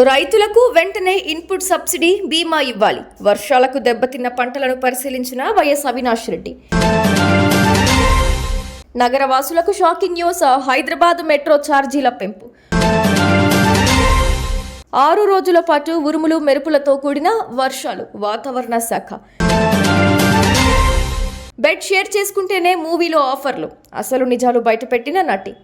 రైతులకు వెంటనే input subsidy బీమా ఇవ్వాలి. వర్షాలకు దెబ్బతిన్న పంటలను పరిశీలించిన వైఎస్ అవినాష్ రెడ్డి. నగరవాసులకు షాకింగ్ న్యూస్. హైదరాబాద్ మెట్రో ఛార్జీల పెంపు. 6 రోజుల పాటు ఉరుములు మెరుపులతో కూడిన వర్షాలు. వాతావరణ శాఖ. బెడ్ షేర్ చేసుకుంటేనే మూవీలో ఆఫర్లు. అసలు నిజాలు బయటపెట్టిన నటి.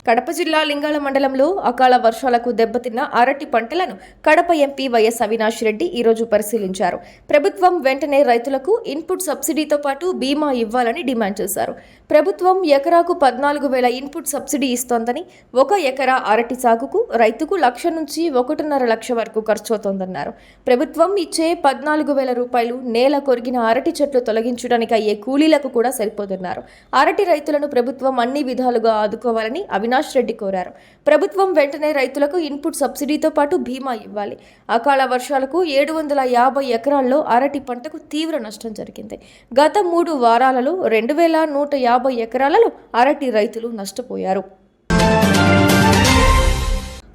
కడప జిల్లా లింగాల మండలంలో అకాల వర్షాలకు దెబ్బతిన్న అరటి పంటలను కడప ఎంపీ వైఎస్ అవినాష్ రెడ్డి ఈరోజు పరిశీలించారు. ప్రభుత్వం వెంటనే రైతులకు ఇన్పుట్ సబ్సిడీతో పాటు బీమా ఇవ్వాలని డిమాండ్ చేశారు. ప్రభుత్వం ఎకరాకు 14,000 ఇన్పుట్ సబ్సిడీ ఇస్తోందని, 1 ఎకరా అరటి సాగుకు రైతుకు 1,00,000 నుంచి 1.5 లక్ష వరకు ఖర్చవుతోందన్నారు. ప్రభుత్వం ఇచ్చే 14,000 రూపాయలు నేల కొరిగిన అరటి చెట్లు తొలగించడానికి అయ్యే కూలీలకు కూడా సరిపోతున్నారు. అరటి రైతులను ప్రభుత్వం అన్ని విధాలుగా ఆదుకోవాలని అవినాష్ రెడ్డి కోరారు. ప్రభుత్వం వెంటనే రైతులకు ఇన్పుట్ సబ్సిడీతో పాటు బీమా ఇవ్వాలి. అకాల వర్షాలకు 750 ఎకరాల్లో అరటి పంటకు తీవ్ర నష్టం జరిగింది. గత 3 వారాలలో 2,150 ఎకరాలలో అరటి రైతులు నష్టపోయారు.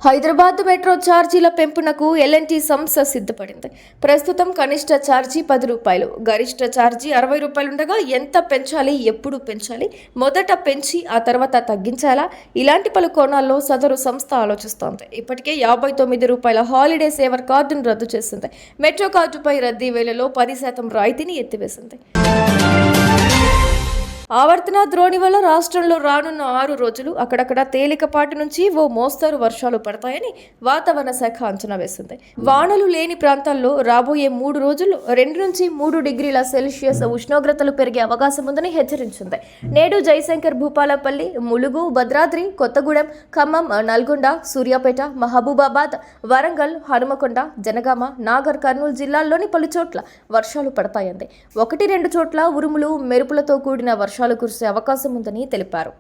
హైదరాబాద్ మెట్రో ఛార్జీల పెంపునకు ఎల్ఎన్టీ సంస్థ సిద్ధపడింది. ప్రస్తుతం కనిష్ట ఛార్జీ 10 రూపాయలు, గరిష్ట ఛార్జీ 60 రూపాయలుండగా ఎంత పెంచాలి, ఎప్పుడు పెంచాలి, మొదట పెంచి ఆ తర్వాత తగ్గించాలా, ఇలాంటి పలు కోణాల్లో సదరు సంస్థ ఆలోచిస్తోంది. ఇప్పటికే 59 రూపాయల హాలిడే సేవర్ కార్డును రద్దు చేసింది. మెట్రో కార్డుపై రద్దీ వేళలో 10% రాయితీని ఎత్తివేసింది. ఆవర్తన ద్రోణి వల్ల రాష్ట్రంలో రానున్న 6 రోజులు అక్కడక్కడ తేలికపాటి నుంచి ఓ మోస్తరు వర్షాలు పడతాయని వాతావరణ శాఖ అంచనా వేసింది. వానలు లేని ప్రాంతాల్లో రాబోయే 3 రోజుల్లో 2 నుంచి 3 డిగ్రీల సెల్సియస్ ఉష్ణోగ్రతలు పెరిగే అవకాశం ఉందని హెచ్చరించింది. నేడు జయశంకర్, భూపాలపల్లి, ములుగు, భద్రాద్రి, కొత్తగూడెం, ఖమ్మం, నల్గొండ, సూర్యాపేట, మహబూబాబాద్, వరంగల్, హనుమకొండ, జనగామ, నాగర్ కర్నూలు జిల్లాల్లోని పలు చోట్ల వర్షాలు పడతాయంది. 1-2 చోట్ల ఉరుములు మెరుపులతో కూడిన వర్షాలు కురిసే అవకాశం ఉందని తెలిపారు.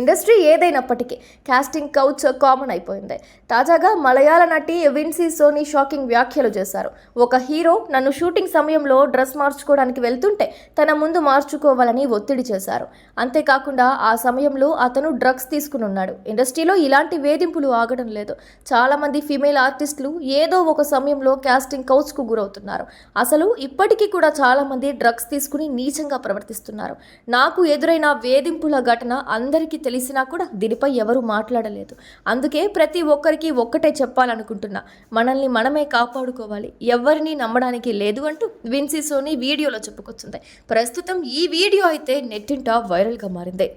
ఇండస్ట్రీ ఏదైనప్పటికీ కాస్టింగ్ కౌచ్ కామన్ అయిపోయింది. తాజాగా మలయాళ నటి విన్సీ సోనీ షాకింగ్ వ్యాఖ్యలు చేశారు. ఒక హీరో నన్ను షూటింగ్ సమయంలో డ్రెస్ మార్చుకోవడానికి వెళ్తుంటే తన ముందు మార్చుకోవాలని ఒత్తిడి చేశారు. అంతేకాకుండా ఆ సమయంలో అతను డ్రగ్స్ తీసుకుని ఉన్నాడు. ఇండస్ట్రీలో ఇలాంటి వేధింపులు ఆగడం లేదు. చాలా మంది ఫీమేల్ ఆర్టిస్టులు ఏదో ఒక సమయంలో కాస్టింగ్ కౌచ్కు గురవుతున్నారు. అసలు ఇప్పటికీ కూడా చాలా మంది డ్రగ్స్ తీసుకుని నీచంగా ప్రవర్తిస్తున్నారు. నాకు ఎదురైన వేధింపుల ఘటన అందరికీ తెలిసినా కూడా దీనిపై ఎవరూ మాట్లాడలేదు. అందుకే ప్రతి ఒక్కరికి ఒక్కటే చెప్పాలనుకుంటున్నా, మనల్ని మనమే కాపాడుకోవాలి, ఎవరిని నమ్మడానికి లేదు అంటూ విన్సీ సోనీ వీడియోలో చెప్పుకొచ్చింది. ప్రస్తుతం ఈ వీడియో అయితే నెట్టింట వైరల్గా మారింది.